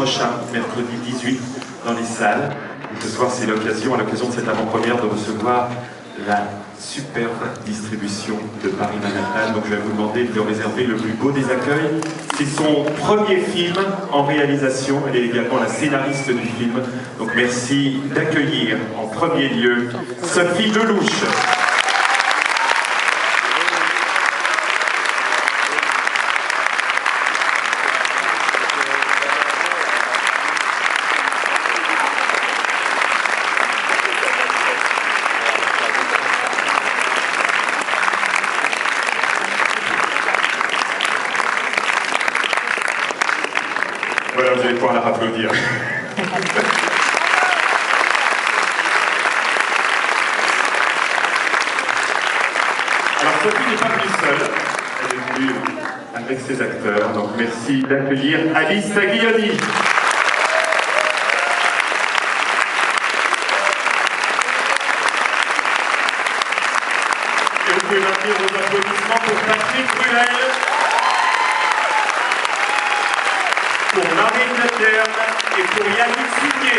Prochain, mercredi 18, dans les salles. Et ce soir, c'est l'occasion, à l'occasion de cette avant-première, de recevoir la superbe distribution de Paris Manhattan. Donc je vais vous demander de lui réserver le plus beau des accueils. C'est son premier film en réalisation. Elle est également la scénariste du film. Donc merci d'accueillir en premier lieu Sophie Delouche. Voilà, vous allez pouvoir la applaudir. Alors Sophie n'est pas venue seule, elle est venue avec ses acteurs, donc merci d'accueillir Alice Taglioni. Et vous pouvez maintenir vos applaudissements pour Patrick Bruel, pour Marine Laterne et pour Yannick Signé.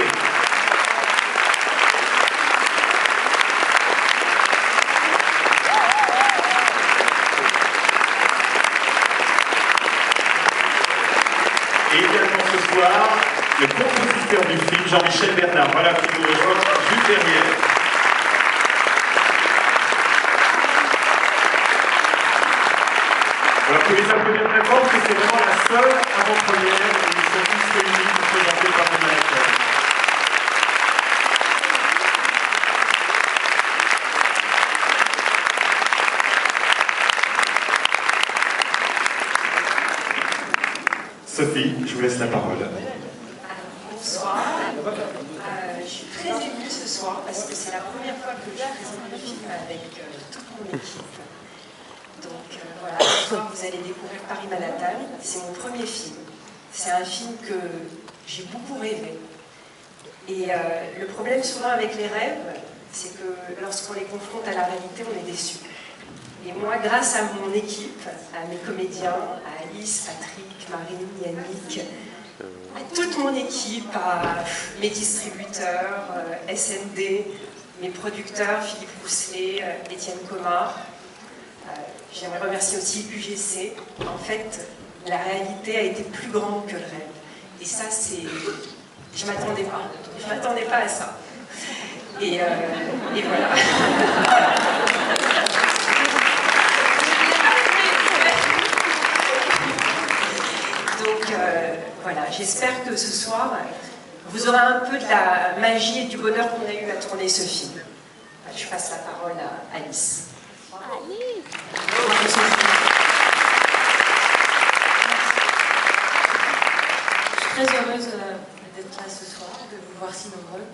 Et également ce soir, le compositeur du film, Jean-Michel Bernard, voilà, qui nous rejoint juste derrière. Alors, vous les applaudir très fort, parce que c'est vraiment la seule avant-première où ils sont tous réunis pour présenter Paris Manhattan. Sophie, je vous laisse la parole. Bonsoir. Je suis très émue ce soir parce que c'est la première fois que je présente le film avec toute mon équipe. Donc voilà, ce soir vous allez découvrir Paris Manhattan. C'est mon premier film. C'est un film que j'ai beaucoup rêvé. Et le problème souvent avec les rêves, c'est que lorsqu'on les confronte à la réalité, on est déçu. Et moi, grâce à mon équipe, à mes comédiens, à Alice, Patrick, Marine, Yannick, à toute mon équipe, à mes distributeurs, SND, mes producteurs, Philippe Rousselet, Étienne Comard, j'aimerais remercier aussi UGC. En fait, la réalité a été plus grande que le rêve. Et ça, c'est... Je ne m'attendais pas. Je ne m'attendais pas à ça. Et voilà. Donc voilà, j'espère que ce soir, vous aurez un peu de la magie et du bonheur qu'on a eu à tourner ce film. Je passe la parole à Alice. Alice. Je suis très heureuse d'être là ce soir, de vous voir si nombreux.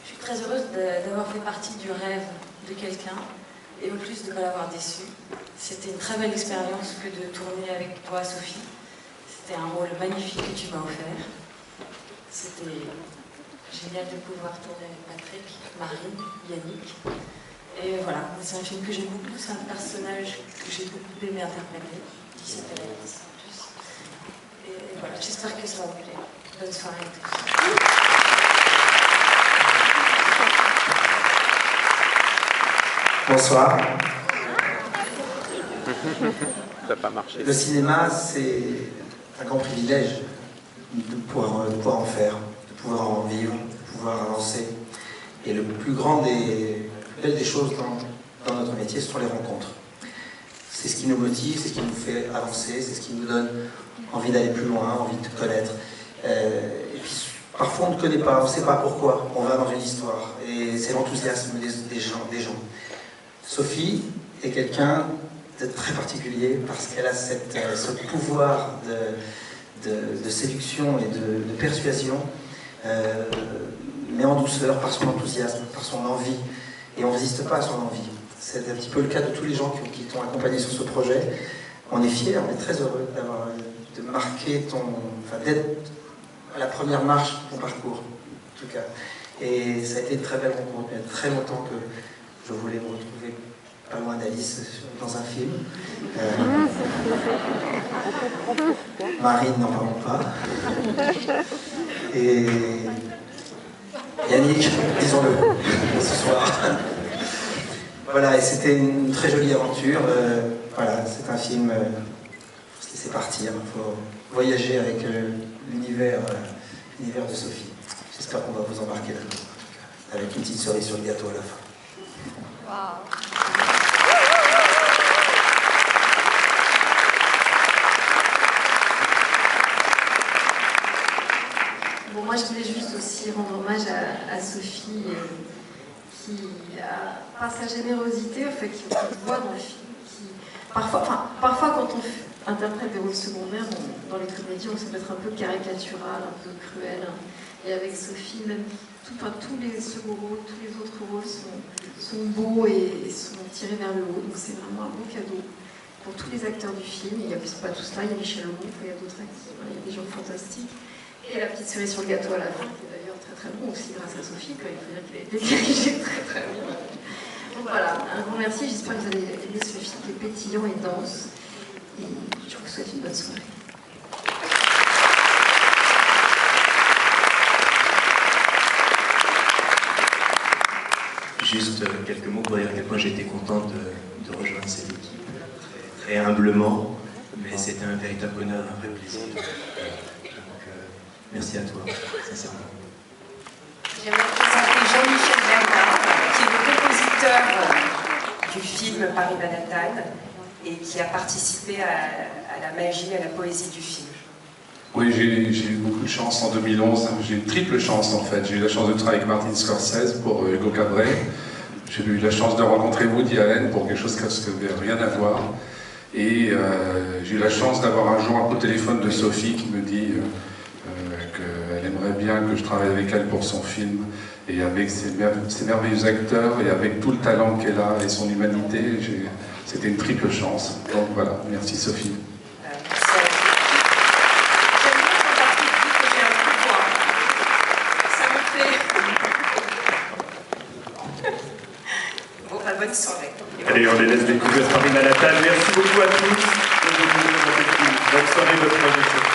Je suis très heureuse d'avoir fait partie du rêve de quelqu'un et en plus de ne pas l'avoir déçu. C'était une très belle expérience que de tourner avec toi, Sophie. C'était un rôle magnifique que tu m'as offert. C'était génial de pouvoir tourner avec Patrick, Marine, Yannick. Et voilà, c'est un film que j'aime beaucoup, c'est un personnage que j'ai beaucoup aimé interpréter, qui s'appelle Alice en plus. Et voilà, j'espère que ça va vous plaire. Bonne soirée à tous. Bonsoir. Ça n'a pas marché. Le cinéma, c'est un grand privilège de pouvoir en faire, de pouvoir en vivre, de pouvoir avancer. Et le plus grand des belles des choses dans notre métier, ce sont les rencontres. C'est ce qui nous motive, c'est ce qui nous fait avancer, c'est ce qui nous donne envie d'aller plus loin, envie de connaître. Et puis parfois on ne connaît pas, on ne sait pas pourquoi on va dans une histoire. Et c'est l'enthousiasme des gens. Sophie est quelqu'un de très particulier parce qu'elle a ce pouvoir de séduction et de persuasion, mais en douceur, par son enthousiasme, par son envie. Et on ne résiste pas à son envie. C'est un petit peu le cas de tous les gens qui t'ont accompagné sur ce projet. On est fiers, on est très heureux de marquer d'être à la première marche de ton parcours, en tout cas. Et ça a été une très belle rencontre. Il y a très longtemps que je voulais me retrouver pas loin d'Alice dans un film. Marine, n'en parlons pas. Et Yannick, disons-le, ce soir. Voilà, et c'était une très jolie aventure. Voilà, c'est un film, faut se laisser partir, il faut voyager avec l'univers de Sophie. J'espère qu'on va vous embarquer là-dedans, avec une petite cerise sur le gâteau à la fin. Wow. Bon, moi je voulais juste aussi rendre hommage à Sophie qui, par sa générosité, en fait, qui voit dans le film, qui, parfois quand on interprète des rôles secondaires, dans les comédies, on se peut être un peu caricatural, un peu cruel. Et avec Sophie, même tous les seconds rôles, tous les autres rôles sont beaux et sont tirés vers le haut. Donc c'est vraiment un beau cadeau pour tous les acteurs du film. Il n'y a pas tous là, il y a Michel Aumont, il y a d'autres acteurs, il y a des gens fantastiques. Et la petite cerise sur le gâteau à la fin, qui est d'ailleurs très très bon aussi grâce à Sophie, quand il faut dire qu'il a été dirigé très très bien. Donc voilà, un grand merci, j'espère que vous allez aimer ce film qui est pétillant et dense. Et je vous souhaite une bonne soirée. Juste quelques mots pour dire à quel point j'étais content de rejoindre cette équipe, très humblement, mais c'était un véritable bonheur, un vrai plaisir. Merci à toi, sincèrement. J'aimerais présenter Jean-Michel Bernard, qui est le compositeur du film Paris Manhattan et qui a participé à la magie, à la poésie du film. Oui, j'ai eu beaucoup de chance en 2011. J'ai une triple chance en fait. J'ai eu la chance de travailler avec Martin Scorsese pour Hugo Cabret. J'ai eu la chance de rencontrer Woody Allen pour quelque chose qui n'avait rien à voir. Et j'ai eu la chance d'avoir un jour un coup de téléphone de Sophie qui me dit qu'elle aimerait bien que je travaille avec elle pour son film. Et avec ses merveilleux acteurs et avec tout le talent qu'elle a et son humanité, c'était une triple chance. Donc voilà, merci Sophie. Bonne soirée. Allez, on les laisse découvrir Paris Manhattan. Merci beaucoup à tous. Bonne soirée, bonne soirée.